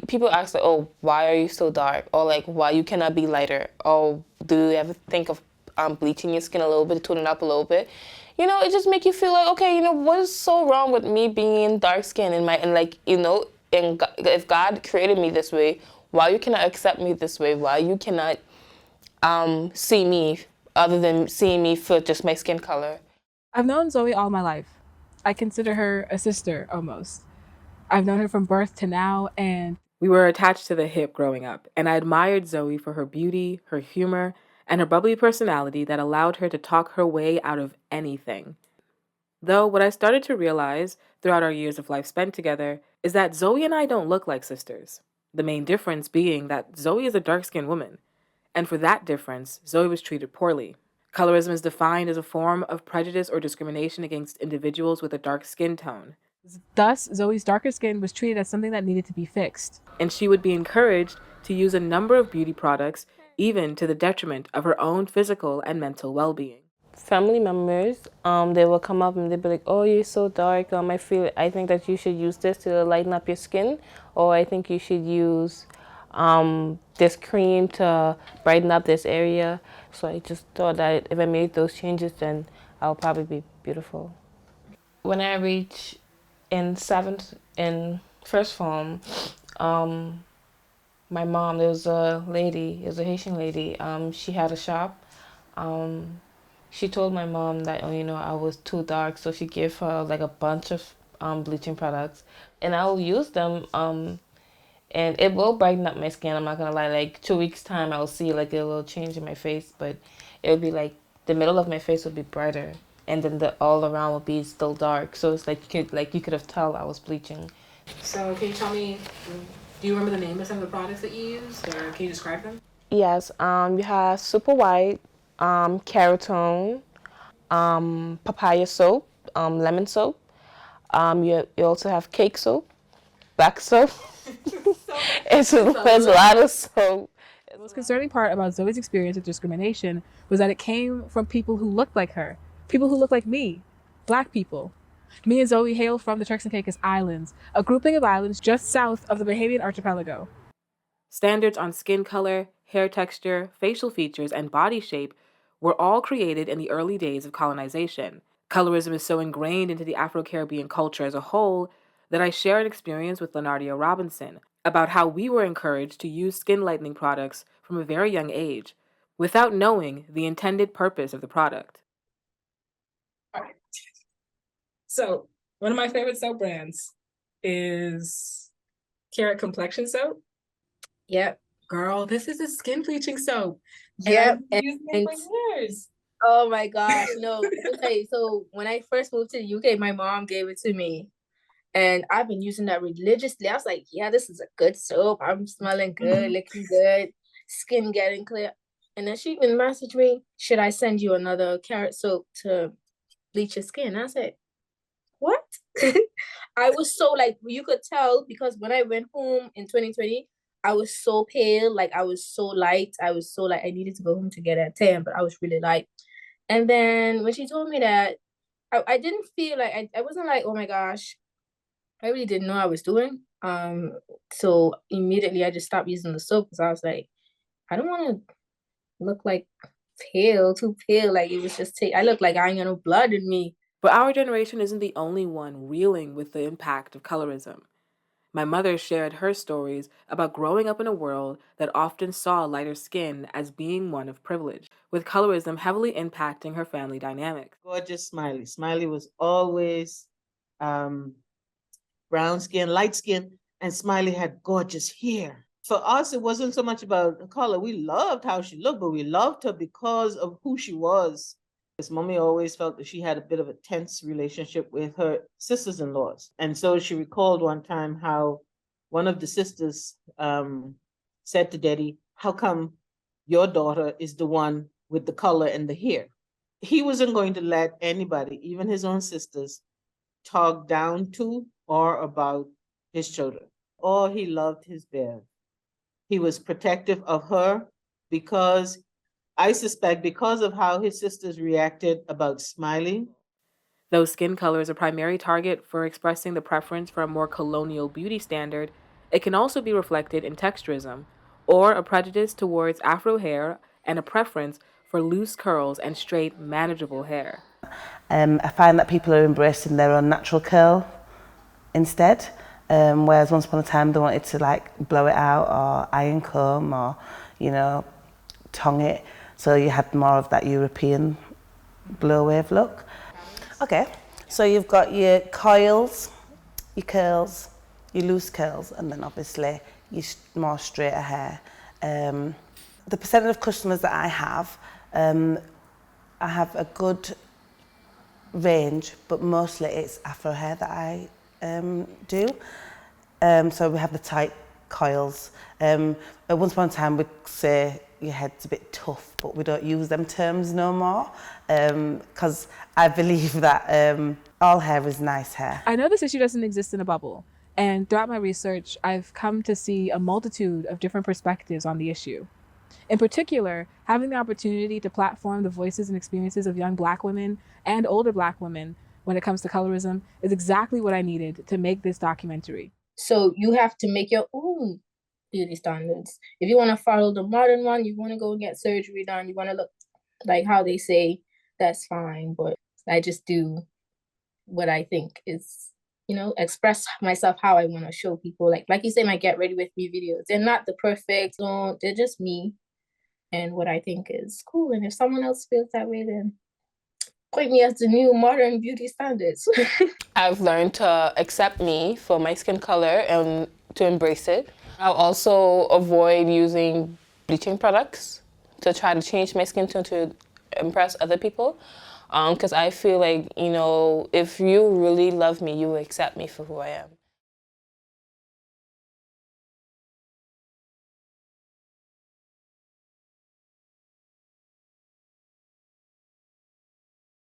people ask like, oh, why are you so dark? Or like, why you cannot be lighter? Or do you ever think of bleaching your skin a little bit, tone it up a little bit? It just make you feel like, okay, what is so wrong with me being dark skinned and like, and if God created me this way, why you cannot accept me this way? Why you cannot see me other than seeing me for just my skin color? I've known Zoe all my life. I consider her a sister almost. I've known her from birth to now, and we were attached to the hip growing up. And I admired Zoe for her beauty, her humor, and her bubbly personality that allowed her to talk her way out of anything. Though, what I started to realize throughout our years of life spent together is that Zoe and I don't look like sisters. The main difference being that Zoe is a dark skinned woman. And for that difference, Zoe was treated poorly. Colorism is defined as a form of prejudice or discrimination against individuals with a dark skin tone. Thus, Zoe's darker skin was treated as something that needed to be fixed. And she would be encouraged to use a number of beauty products, even to the detriment of her own physical and mental well being. Family members, they will come up and they'll be like, "Oh, you're so dark. I think that you should use this to lighten up your skin, or I think you should use this cream to brighten up this area." So I just thought that if I made those changes, then I'll probably be beautiful. When I reached in first form, um, my mom, there was a lady, it was a Haitian lady. She had a shop. Um, she told my mom that, oh, I was too dark, so she gave her like a bunch of bleaching products, and I will use them. And it will brighten up my skin. I'm not gonna lie. Like 2 weeks time, I'll see like a little change in my face, but it would be like the middle of my face would be brighter, and then the all around would be still dark. So it's like you could have tell I was bleaching. So, can you tell me, do you remember the name of some of the products that you used, or can you describe them? Yes. You have super white, Keratone, papaya soap, lemon soap. You also have cake soap, black soap. There's a lot of soap. The most concerning part about Zoe's experience with discrimination was that it came from people who looked like her, people who looked like me, black people. Me and Zoe hail from the Turks and Caicos Islands, a grouping of islands just south of the Bahamian archipelago. Standards on skin color, hair texture, facial features, and body shape were all created in the early days of colonization. Colorism is so ingrained into the Afro Caribbean culture as a whole that I share an experience with Lenardia Robinson about how we were encouraged to use skin lightening products from a very young age without knowing the intended purpose of the product. All right. So, one of my favorite soap brands is Carrot Complexion Soap. Yep. Girl, this is a skin bleaching soap. Yep. And I've been using it for years. Oh my gosh, no. Okay, so when I first moved to the UK, my mom gave it to me. And I've been using that religiously. I was like, yeah, this is a good soap. I'm smelling good, looking good, skin getting clear. And then she even messaged me, should I send you another carrot soap to bleach your skin? I said, what? I was so like, you could tell because when I went home in 2020, I was so pale, like I was so light. I was so like I needed to go home to get a tan, but I was really light. And then when she told me that, I didn't feel like I wasn't like, oh my gosh, I really didn't know I was doing. So immediately I just stopped using the soap because I was like, I don't want to look like pale, too pale. Like it was just I look like I ain't got no blood in me. But our generation isn't the only one reeling with the impact of colorism. My mother shared her stories about growing up in a world that often saw lighter skin as being one of privilege, with colorism heavily impacting her family dynamics. Gorgeous Smiley. Smiley was always um, brown skin, light skin, and Smiley had gorgeous hair. For us, it wasn't so much about the color. We loved how she looked, but we loved her because of who she was. His mommy always felt that she had a bit of a tense relationship with her sisters-in-laws. And so she recalled one time how one of the sisters said to Daddy, how come your daughter is the one with the color and the hair? He wasn't going to let anybody, even his own sisters, talk down to or about his children. Or he loved his Bev. He was protective of her because I suspect because of how his sisters reacted about Smiley. Though skin color is a primary target for expressing the preference for a more colonial beauty standard, It can also be reflected in texturism, or a prejudice towards Afro hair and a preference for loose curls and straight, manageable hair. I find that people are embracing their own natural curl instead, whereas once upon a time they wanted to like blow it out or iron comb or, you know, tongue it. So you had more of that European blow wave look. Okay, so you've got your coils, your curls, your loose curls, and then obviously your more straighter hair. The percentage of customers that I have a good range, but mostly it's Afro hair that I do. So we have the tight coils. At once upon a time we'd say your head's a bit tough, but we don't use them terms no more, because I believe that all hair is nice hair. I know this issue doesn't exist in a bubble, and throughout my research, I've come to see a multitude of different perspectives on the issue. In particular, having the opportunity to platform the voices and experiences of young Black women and older Black women when it comes to colorism is exactly what I needed to make this documentary. So you have to make your own beauty standards. If you want to follow the modern one, you want to go and get surgery done, you want to look like how they say, that's fine. But I just do what I think is, you know, express myself how I want to show people. Like you say, my Get Ready With Me videos. They're not the perfect, no, they're just me and what I think is cool. And if someone else feels that way, then point me as the new modern beauty standards. I've learned to accept me for my skin color and to embrace it. I'll also avoid using bleaching products to try to change my skin tone to impress other people. Because I feel like, you know, if you really love me, you will accept me for who I am.